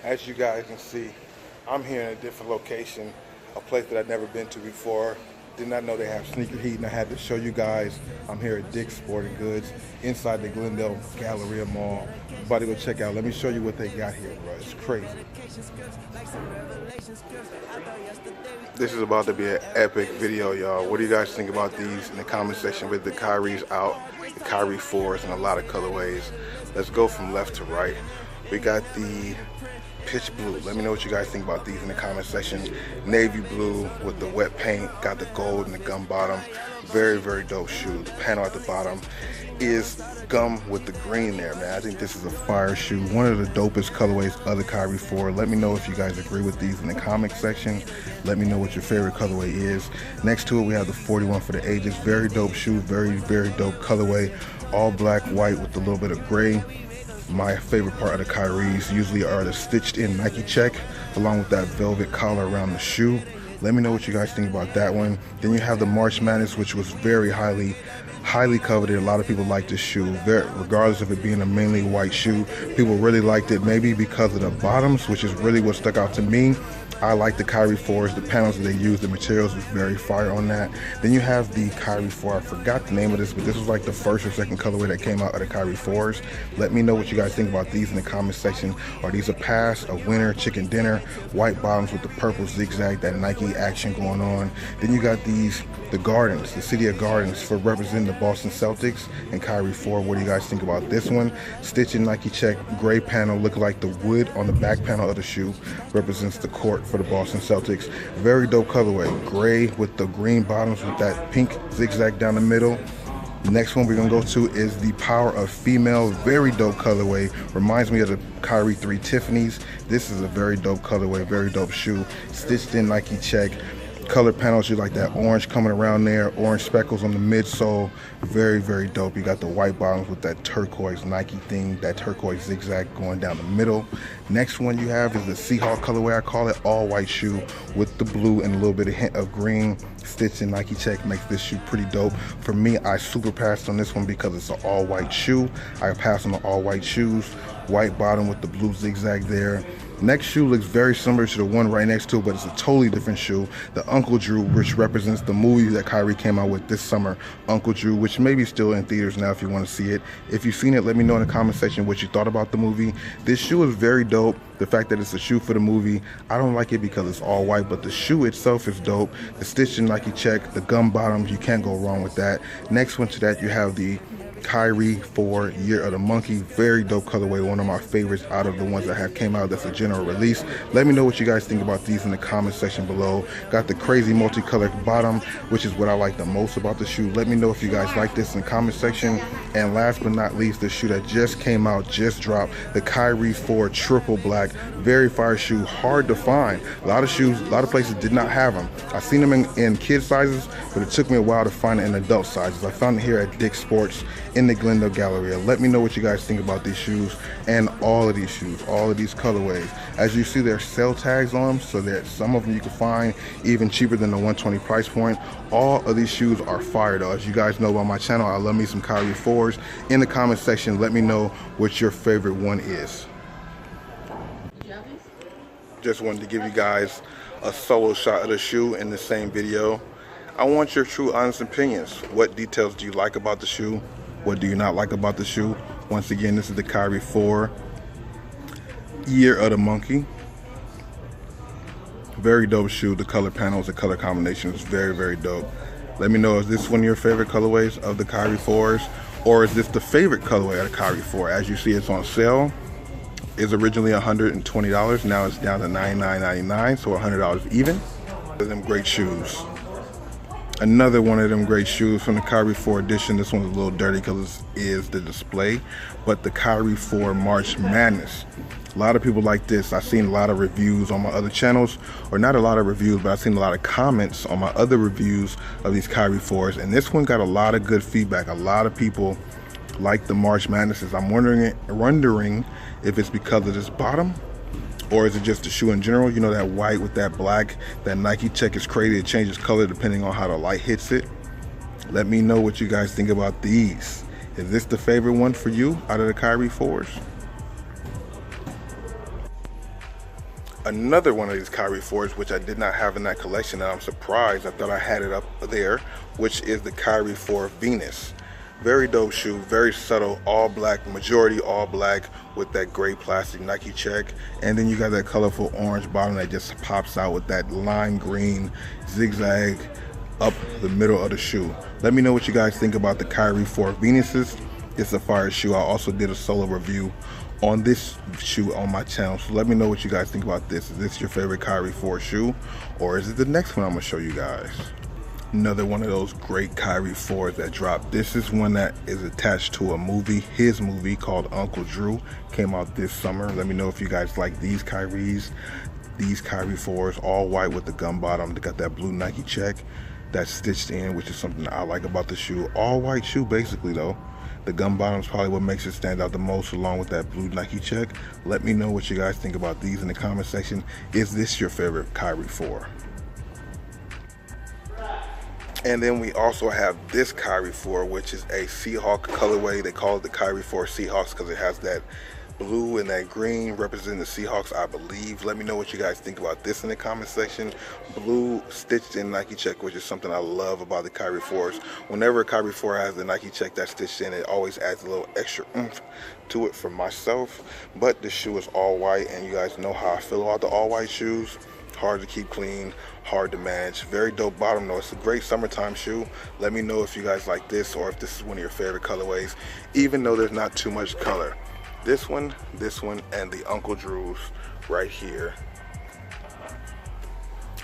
As you guys can see, I'm here in a different location, a place that I've never been to before. Did not know they have sneaker heat, and I had to show you guys. I'm here at Dick's Sporting Goods inside the Glendale Galleria Mall. I'm about to go check out. Let me show you what they got here, bro. It's crazy. This is about to be an epic video, y'all. What do you guys think about these in the comment section with the Kyrie's out, the Kyrie 4s, and a lot of colorways? Let's go from left to right. We got the pitch blue. Let me know what you guys think about these in the comment section. Navy blue with the wet paint, got the gold and the gum bottom. Very, very dope shoe. The panel at the bottom is gum with the green there, man. I think this is a fire shoe. One of the dopest colorways of the Kyrie 4. Let me know if you guys agree with these in the comment section. Let me know what your favorite colorway is. Next to it, we have the 41 for the ages. Very dope shoe. Very, very dope colorway. All black, white with a little bit of gray. My favorite part of the Kyries usually are the stitched in Nike check along with that velvet collar around the shoe. Let me know what you guys think about that one. Then you have the March Madness, which was very highly coveted. A lot of people like this shoe, regardless of it being a mainly white shoe. People really liked it, maybe because of the bottoms, which is really what stuck out to me. I like the Kyrie 4s, the panels that they use, the materials was very fire on that. Then you have the Kyrie 4, I forgot the name of this, but this was like the first or second colorway that came out of the Kyrie 4s. Let me know what you guys think about these in the comment section. Are these a pass, a winner, chicken dinner? White bottoms with the purple zigzag, that Nike action going on. Then you got these, the Gardens, the City of Gardens for representing the Boston Celtics and Kyrie 4. What do you guys think about this one? Stitch in Nike check, gray panel, look like the wood on the back panel of the shoe represents the court for the Boston Celtics. Very dope colorway. Gray with the green bottoms with that pink zigzag down the middle. The next one we're gonna go to is the Power of Female. Very dope colorway. Reminds me of the Kyrie 3 Tiffany's. This is a very dope colorway, very dope shoe. Stitched in Nike check. Color panels, you like that orange coming around there, orange speckles on the midsole. Very, very dope. You got the white bottoms with that turquoise Nike thing, that turquoise zigzag going down the middle. Next one you have is the Seahawk colorway. I call it all white shoe with the blue and a little bit of hint of green. Stitched in Nike check makes this shoe pretty dope. For me, I super passed on this one because it's an all white shoe. I passed on the all white shoes. White bottom with the blue zigzag there. Next shoe looks very similar to the one right next to it, but it's a totally different shoe. The Uncle Drew, which represents the movie that Kyrie came out with this summer, Uncle Drew, which may be still in theaters now if you want to see it. If you've seen it, let me know in the comment section what you thought about the movie. This shoe is very dope. The fact that it's a shoe for the movie, I don't like it because it's all white, but the shoe itself is dope. The stitch in Nike check, the gum bottoms, you can't go wrong with that. Next one to that, you have the Kyrie 4 Year of the Monkey. Very dope colorway, one of my favorites out of the ones that have came out that's a general release. Let me know what you guys think about these in the comment section below. Got the crazy multicolored bottom, which is what I like the most about the shoe. Let me know if you guys like this in the comment section. And last but not least, the shoe that just came out, just dropped, the Kyrie 4 Triple Black. Very fire shoe, hard to find. A lot of shoes, a lot of places did not have them. I've seen them in kid sizes, but it took me a while to find it in adult sizes. I found it here at Dick's Sports in the Glendale Galleria. Let me know what you guys think about these shoes and all of these shoes, all of these colorways. As you see, there's sale tags on them, so that some of them you can find even cheaper than the $120 price point. All of these shoes are fire though. As you guys know about my channel, I love me some Kyrie 4s. In the comment section, let me know what your favorite one is. Just wanted to give you guys a solo shot of the shoe in the same video. I want your true honest opinions. What details do you like about the shoe? What do you not like about the shoe? Once again, this is the Kyrie 4 Year of the Monkey. Very dope shoe. The color panels, the color combination is very, very dope. Let me know, is this one of your favorite colorways of the Kyrie 4s? Or is this the favorite colorway of the Kyrie 4? As you see, it's on sale. It's originally $120. Now it's down to $99.99, so $100 even. One of them great shoes. Another one of them great shoes from the Kyrie 4 edition. This one's a little dirty because it is the display, but the Kyrie 4 March Madness. A lot of people like this. I've seen a lot of reviews on my other channels, or not a lot of reviews, but I've seen a lot of comments on my other reviews of these Kyrie 4s, and this one got a lot of good feedback. A lot of people like the March Madnesses. I'm wondering if it's because of this bottom, or is it just the shoe in general? You know, that white with that black, that Nike check is crazy. It changes color depending on how the light hits it. Let me know what you guys think about these. Is this the favorite one for you out of the Kyrie 4s? Another one of these Kyrie 4s, which I did not have in that collection, and I'm surprised. I thought I had it up there, which is the Kyrie 4 Venus. Very dope shoe, very subtle, all black, majority all black with that gray plastic Nike check. And then you got that colorful orange bottom that just pops out with that lime green zigzag up the middle of the shoe. Let me know what you guys think about the Kyrie 4 Venuses. It's a fire shoe. I also did a solo review on this shoe on my channel, so let me know what you guys think about this. Is this your favorite Kyrie 4 shoe, or is it the next one I'm gonna show you guys? Another one of those great Kyrie 4s that dropped. This is one that is attached to a movie, his movie called Uncle Drew. Came out this summer. Let me know if you guys like these Kyries. These Kyrie 4s, all white with the gum bottom. They got that blue Nike check that's stitched in, which is something I like about the shoe. All white shoe basically though. The gum bottom is probably what makes it stand out the most, along with that blue Nike check. Let me know what you guys think about these in the comment section. Is this your favorite Kyrie 4? And then we also have this Kyrie 4, which is a Seahawk colorway. They call it the Kyrie 4 Seahawks because it has that blue and that green representing the Seahawks, I believe. Let me know what you guys think about this in the comment section. Blue stitched in Nike check, which is something I love about the Kyrie 4s. Whenever a Kyrie 4 has the Nike check that's stitched in, it always adds a little extra oomph to it for myself. But this shoe is all white, and you guys know how I feel about the all white shoes. Hard to keep clean, hard to manage. Very dope bottom though. It's a great summertime shoe. Let me know if you guys like this, or if this is one of your favorite colorways, even though there's not too much color. This one, and the Uncle Drew's right here,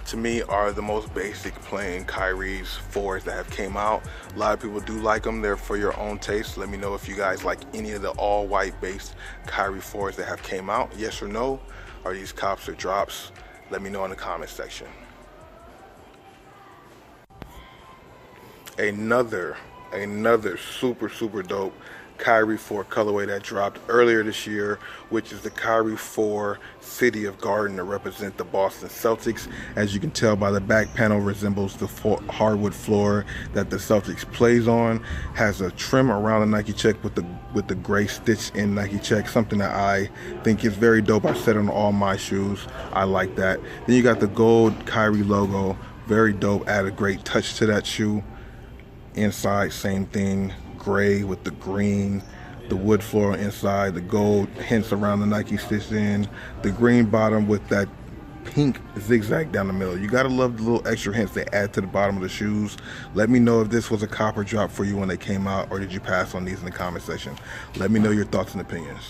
to me, are the most basic plain Kyrie's 4s that have came out. A lot of people do like them. They're for your own taste. Let me know if you guys like any of the all white based Kyrie 4s that have came out. Yes or no? Are these cops or drops? Let me know in the comment section. Another super dope Kyrie 4 colorway that dropped earlier this year, which is the Kyrie 4 City of Garden to represent the Boston Celtics. As you can tell by the back panel, resembles the hardwood floor that the Celtics plays on. Has a trim around the Nike check with the gray stitch in Nike check, something that I think is very dope. I set on all my shoes. I like that. Then you got the gold Kyrie logo, very dope. Add a great touch to that shoe. Inside, same thing, gray with the green, the wood floor inside, the gold hints around the Nike stitched in, the green bottom with that pink zigzag down the middle. You gotta love the little extra hints they add to the bottom of the shoes. Let me know if this was a copper drop for you when they came out, or did you pass on these in the comment section. Let me know your thoughts and opinions.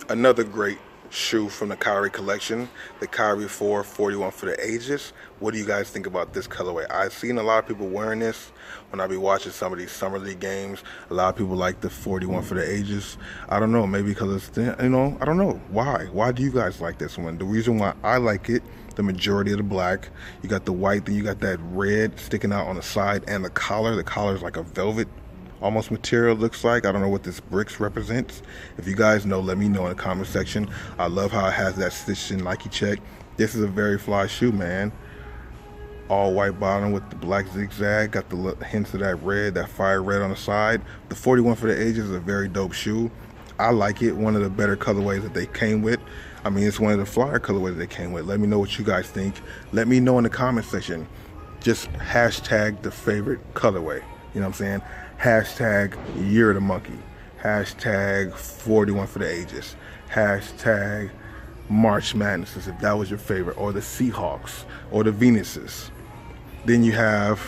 Another great shoe from the Kyrie collection, the Kyrie 4 41 for the ages. What do you guys think about this colorway? I've seen a lot of people wearing this when I be watching some of these summer league games. A lot of people like the 41 for the ages. I don't know, maybe because it's, you know, I don't know why do you guys like this one? The reason why I like it, the majority of the black, you got the white, then you got that red sticking out on the side, and the collar is like a velvet almost material, looks like. I don't know what this bricks represents. If you guys know, let me know in the comment section. I love how it has that stitched in Nike check. This is a very fly shoe, man. All white bottom with the black zigzag, got the hints of that red, that fire red on the side. The 41 for the ages is a very dope shoe. I like it. One of the better colorways that they came with. I mean, it's one of the flyer colorways they came with. Let me know what you guys think. Let me know in the comment section. Just hashtag the favorite colorway. You know what I'm saying? Hashtag Year of the Monkey. Hashtag 41 for the ages. Hashtag March Madnesses, if that was your favorite, or the Seahawks, or the Venuses. Then you have,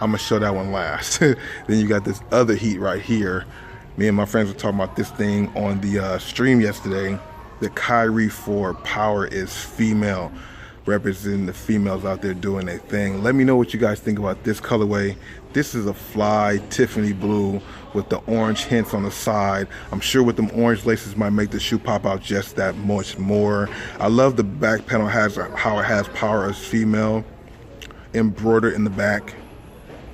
I'm gonna show that one last. Then you got this other heat right here. Me and my friends were talking about this thing on the stream yesterday. The Kyrie 4 Power is female, representing the females out there doing their thing. Let me know what you guys think about this colorway. This is a fly Tiffany blue with the orange hints on the side. I'm sure with them orange laces might make the shoe pop out just that much more. I love the back panel has how it has Power as female embroidered in the back.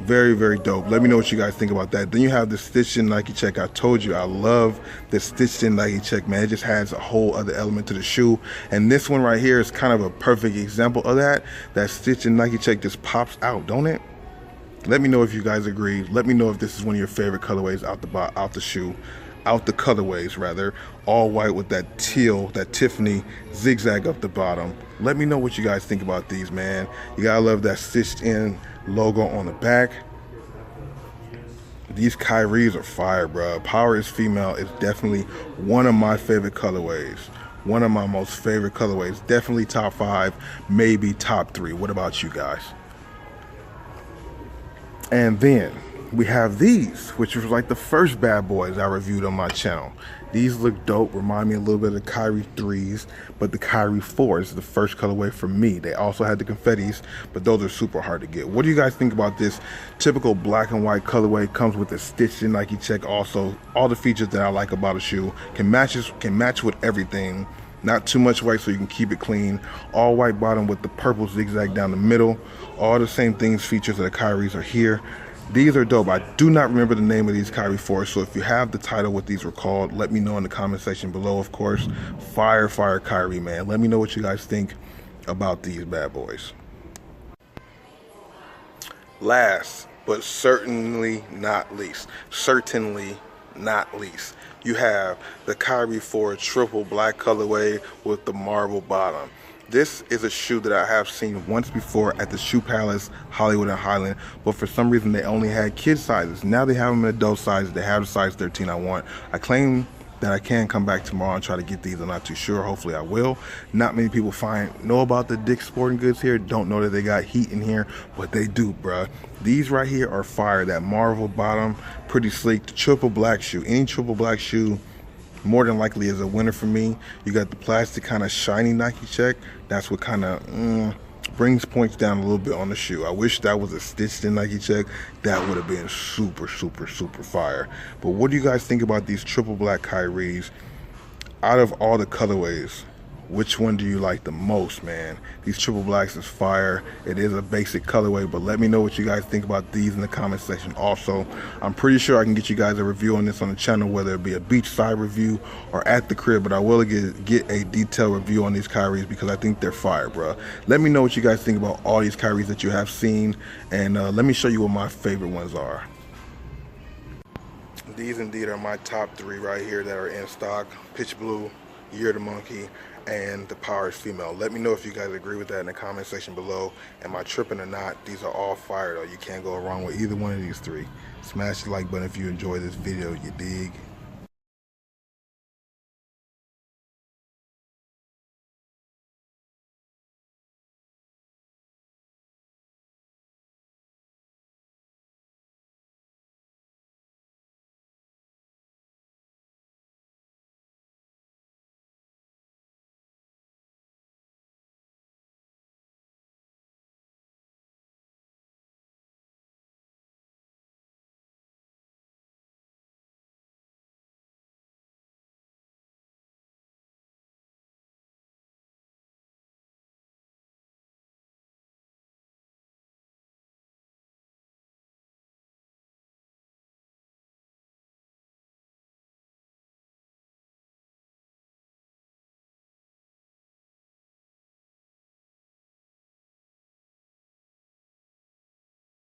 Very dope. Let me know what you guys think about that. Then you have the stitched in Nike check. I told you I love the stitched in Nike check, man. It just has a whole other element to the shoe. And this one right here is kind of a perfect example of that. That stitched in Nike check just pops out, don't it? Let me know if you guys agree. Let me know if this is one of your favorite colorways out the shoe. out the colorways rather, all white with that teal, that Tiffany zigzag up the bottom. Let me know what you guys think about these, man. You gotta love that stitched in logo on the back. These Kyries are fire, bro. Power is female is definitely one of my favorite colorways. One of my most favorite colorways. Definitely top 5, maybe top 3. What about you guys? And then we have these, which was like the first bad boys I reviewed on my channel. These look dope, remind me a little bit of the Kyrie 3s, but the Kyrie 4s is the first colorway for me. They also had the confettis, but those are super hard to get. What do you guys think about this typical black and white colorway? Comes with a stitched in Nike check also. All the features that I like about a shoe. Can match with everything. Not too much white so you can keep it clean. All white bottom with the purple zigzag down the middle. All the same things, features of the Kyries are here. These are dope. I do not remember the name of these Kyrie 4s, so if you have the title what these were called, let me know in the comment section below, of course. Fire Kyrie, man. Let me know what you guys think about these bad boys. Last, but certainly not least, you have the Kyrie 4 triple black colorway with the marble bottom. This is a shoe that I have seen once before at the Shoe Palace, Hollywood and Highland, but for some reason they only had kid sizes. Now they have them in adult sizes. They have the size 13 I want. I claim that I can come back tomorrow and try to get these. I'm not too sure. Hopefully I will. Not many people know about the Dick's Sporting Goods here. Don't know that they got heat in here, but they do, bruh. These right here are fire. That marble bottom, pretty sleek. The triple black shoe. Any triple black shoe more than likely is a winner for me. You got the plastic kind of shiny Nike check. That's what kind of brings points down a little bit on the shoe. I wish that was a stitched in Nike check. That would have been super fire. But what do you guys think about these triple black Kyries? Out of all the colorways, which one do you like the most, man? These triple blacks is fire. It is a basic colorway, but let me know what you guys think about these in the comment section. Also, I'm pretty sure I can get you guys a review on this on the channel, whether it be a beachside review or at the crib, but I will get a detailed review on these Kyries because I think they're fire, bro. Let me know what you guys think about all these Kyries that you have seen, and let me show you what my favorite ones are. These indeed are my top 3 right here that are in stock. Pitch Blue, Year of the Monkey, and the Power is female. Let me know if you guys agree with that in the comment section below. Am I tripping or not? These are all fire though. You can't go wrong with either one of these 3. Smash the like button if you enjoy this video, you dig?